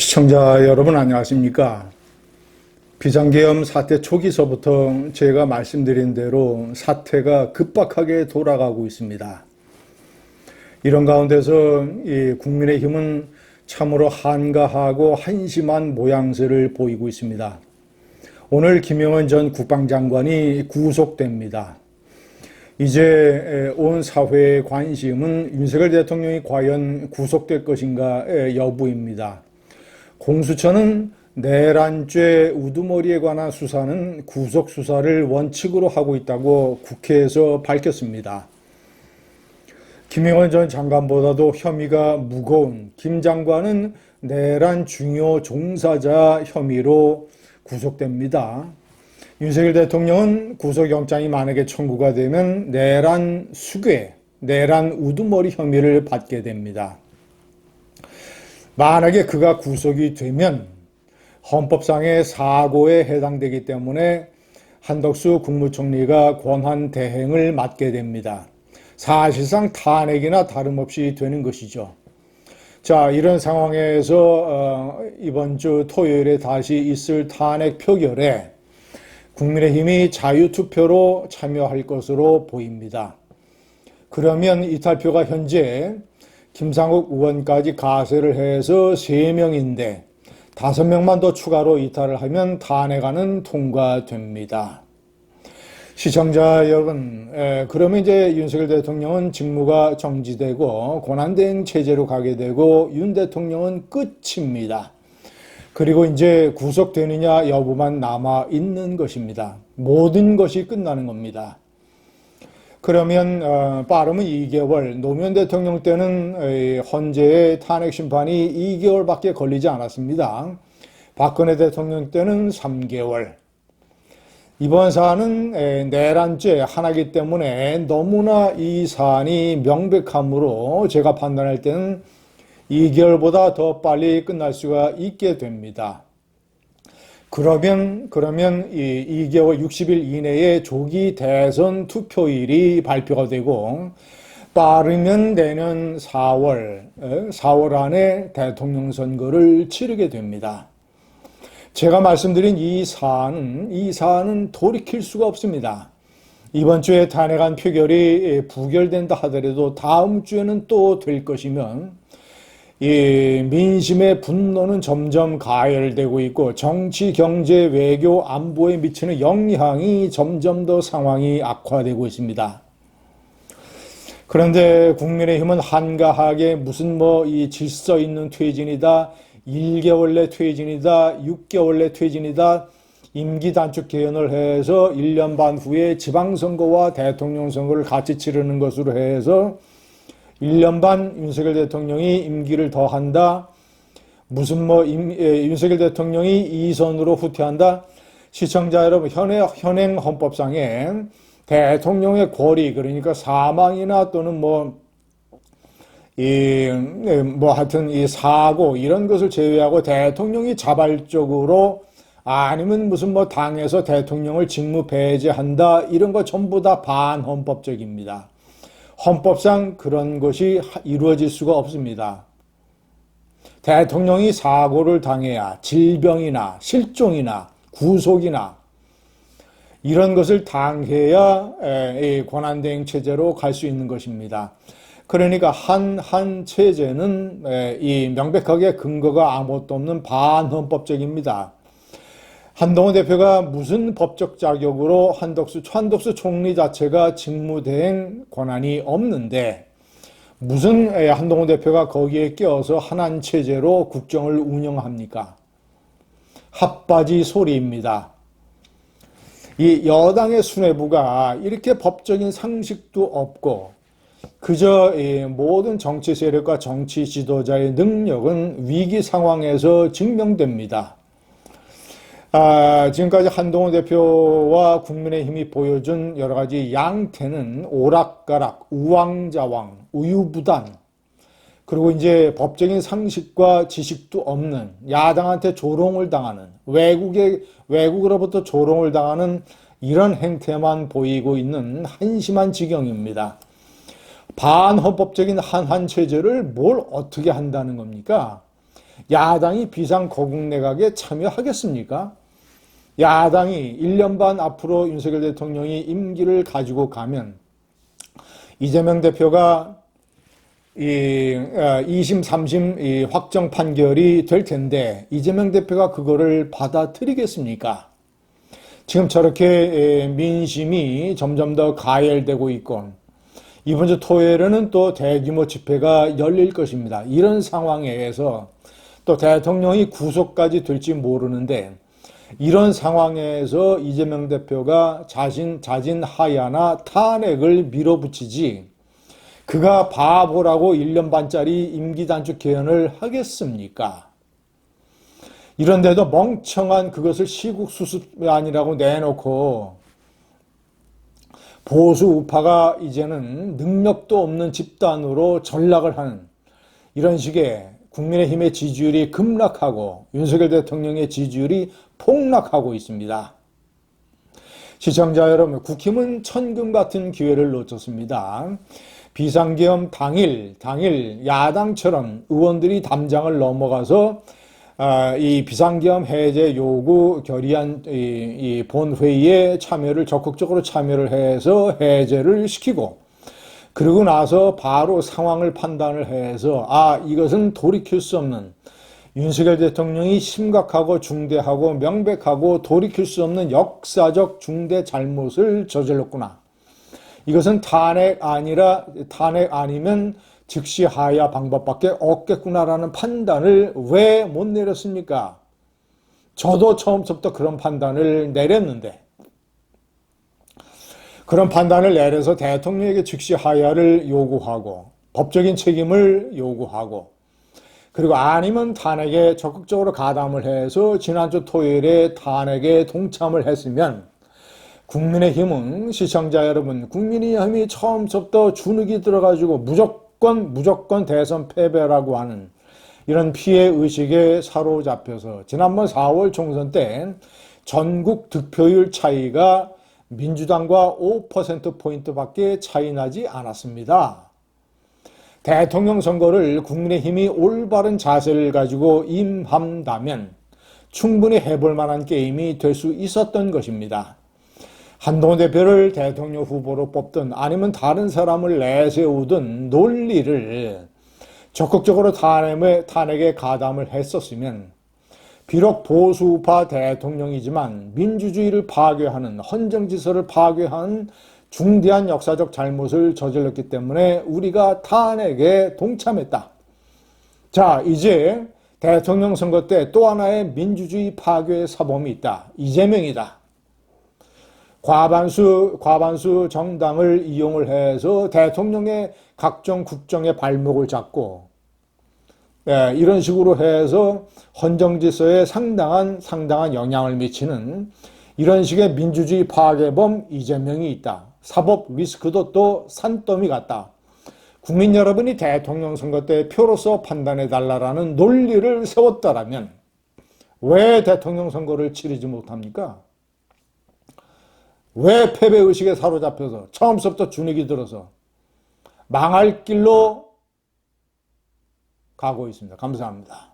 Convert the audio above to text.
시청자 여러분 안녕하십니까? 비상계엄 사태 초기서부터 제가 말씀드린 대로 사태가 급박하게 돌아가고 있습니다. 이런 가운데서 이 국민의힘은 참으로 한가하고 한심한 모양새를 보이고 있습니다. 오늘 김영헌 전 국방장관이 구속됩니다. 이제 온 사회의 관심은 윤석열 대통령이 과연 구속될 것인가 여부입니다. 공수처는 내란죄 우두머리에 관한 수사는 구속수사를 원칙으로 하고 있다고 국회에서 밝혔습니다. 김영헌 전 장관보다도 혐의가 무거운 김 장관은 내란 중요 종사자 혐의로 구속됩니다. 윤석열 대통령은 구속영장이 만약에 청구가 되면 내란 수괴, 내란 우두머리 혐의를 받게 됩니다. 만약에 그가 구속이 되면 헌법상의 사고에 해당되기 때문에 한덕수 국무총리가 권한 대행을 맡게 됩니다. 사실상 탄핵이나 다름없이 되는 것이죠. 자, 이런 상황에서 이번 주 토요일에 다시 있을 탄핵 표결에 국민의힘이 자유투표로 참여할 것으로 보입니다. 그러면 이탈표가 현재 김상욱 의원까지 가세를 해서 3명인데 5명만 더 추가로 이탈을 하면 탄핵안은 통과됩니다. 시청자 여러분, 그러면 이제 윤석열 대통령은 직무가 정지되고 권한대행 체제로 가게 되고 윤 대통령은 끝입니다. 그리고 이제 구속되느냐 여부만 남아 있는 것입니다. 모든 것이 끝나는 겁니다. 그러면 빠르면 2개월, 노무현 대통령 때는 헌재의 탄핵 심판이 2개월밖에 걸리지 않았습니다. 박근혜 대통령 때는 3개월. 이번 사안은 내란죄 하나이기 때문에 너무나 이 사안이 명백함으로 제가 판단할 때는 2개월보다 더 빨리 끝날 수가 있게 됩니다. 그러면 이 2개월 60일 이내에 조기 대선 투표일이 발표가 되고 빠르면 내년 4월 안에 대통령 선거를 치르게 됩니다. 제가 말씀드린 이 사안은 돌이킬 수가 없습니다. 이번 주에 탄핵안 표결이 부결된다 하더라도 다음 주에는 또 될 것이면 이 민심의 분노는 점점 가열되고 있고 정치, 경제, 외교, 안보에 미치는 영향이 점점 더 상황이 악화되고 있습니다. 그런데 국민의힘은 한가하게 무슨 이 질서 있는 퇴진이다, 1개월 내 퇴진이다, 6개월 내 퇴진이다, 임기 단축 개헌을 해서 1년 반 후에 지방선거와 대통령 선거를 같이 치르는 것으로 해서 1년 반 윤석열 대통령이 임기를 더한다. 윤석열 대통령이 2선으로 후퇴한다. 시청자 여러분, 현행 헌법상에 대통령의 권리, 그러니까 사망이나 또는 하여튼 이 사고, 이런 것을 제외하고 대통령이 자발적으로 아니면 당에서 대통령을 직무 배제한다. 이런 거 전부 다 반헌법적입니다. 헌법상 그런 것이 이루어질 수가 없습니다. 대통령이 사고를 당해야 질병이나 실종이나 구속이나 이런 것을 당해야 권한대행 체제로 갈 수 있는 것입니다. 그러니까 한 체제는 이 명백하게 근거가 아무것도 없는 반헌법적입니다. 한동훈 대표가 무슨 법적 자격으로 한덕수 총리 자체가 직무대행 권한이 없는데 무슨 한동훈 대표가 거기에 껴서 한한체제로 국정을 운영합니까? 핫바지 소리입니다. 이 여당의 수뇌부가 이렇게 법적인 상식도 없고 그저 모든 정치 세력과 정치 지도자의 능력은 위기 상황에서 증명됩니다. 지금까지 한동훈 대표와 국민의힘이 보여준 여러 가지 양태는 오락가락, 우왕좌왕, 우유부단, 그리고 이제 법적인 상식과 지식도 없는 야당한테 조롱을 당하는 외국으로부터 조롱을 당하는 이런 행태만 보이고 있는 한심한 지경입니다. 반헌법적인 한한 체제를 뭘 어떻게 한다는 겁니까? 야당이 비상거국내각에 참여하겠습니까? 야당이 1년 반 앞으로 윤석열 대통령이 임기를 가지고 가면 이재명 대표가 2심, 3심 확정 판결이 될 텐데 이재명 대표가 그거를 받아들이겠습니까? 지금 저렇게 민심이 점점 더 가열되고 있고 이번 주 토요일에는 또 대규모 집회가 열릴 것입니다. 이런 상황에서 또 대통령이 구속까지 될지 모르는데 이런 상황에서 이재명 대표가 자진 하야나 탄핵을 밀어붙이지 그가 바보라고 1년 반짜리 임기 단축 개헌을 하겠습니까? 이런데도 멍청한 그것을 시국 수습안이라고 내놓고 보수 우파가 이제는 능력도 없는 집단으로 전락을 하는 이런 식의 국민의힘의 지지율이 급락하고 윤석열 대통령의 지지율이 폭락하고 있습니다. 시청자 여러분, 국힘은 천금 같은 기회를 놓쳤습니다. 비상계엄 당일 야당처럼 의원들이 담장을 넘어가서 이 비상계엄 해제 요구 결의안 이 본회의에 적극적으로 참여를 해서 해제를 시키고 그러고 나서 바로 상황을 판단을 해서 이것은 돌이킬 수 없는 윤석열 대통령이 심각하고 중대하고 명백하고 돌이킬 수 없는 역사적 중대 잘못을 저질렀구나. 이것은 탄핵 아니면 즉시 하야 방법밖에 없겠구나라는 판단을 왜 못 내렸습니까? 저도 처음부터 그런 판단을 내렸는데 그런 판단을 내려서 대통령에게 즉시 하야를 요구하고 법적인 책임을 요구하고 그리고 아니면 탄핵에 적극적으로 가담을 해서 지난주 토요일에 탄핵에 동참을 했으면 국민의힘은 시청자 여러분 국민의힘이 처음부터 주눅이 들어가지고 무조건 대선 패배라고 하는 이런 피해의식에 사로잡혀서 지난번 4월 총선 때 전국 득표율 차이가 민주당과 5%포인트밖에 차이 나지 않았습니다. 대통령 선거를 국민의힘이 올바른 자세를 가지고 임한다면 충분히 해볼 만한 게임이 될 수 있었던 것입니다. 한동훈 대표를 대통령 후보로 뽑든 아니면 다른 사람을 내세우든 논리를 적극적으로 탄핵에 가담을 했었으면 비록 보수우파 대통령이지만 민주주의를 파괴하는 헌정질서를 파괴하는 중대한 역사적 잘못을 저질렀기 때문에 우리가 탄핵에 동참했다. 자, 이제 대통령 선거 때 또 하나의 민주주의 파괴 사범이 있다. 이재명이다. 과반수 정당을 이용을 해서 대통령의 각종 국정의 발목을 잡고 이런 식으로 해서 헌정질서에 상당한 영향을 미치는 이런 식의 민주주의 파괴범 이재명이 있다. 사법 리스크도 또 산더미 같다. 국민 여러분이 대통령 선거 때 표로서 판단해달라는 논리를 세웠다라면 왜 대통령 선거를 치르지 못합니까? 왜 패배의식에 사로잡혀서 처음부터 주눅이 들어서 망할 길로 가고 있습니다. 감사합니다.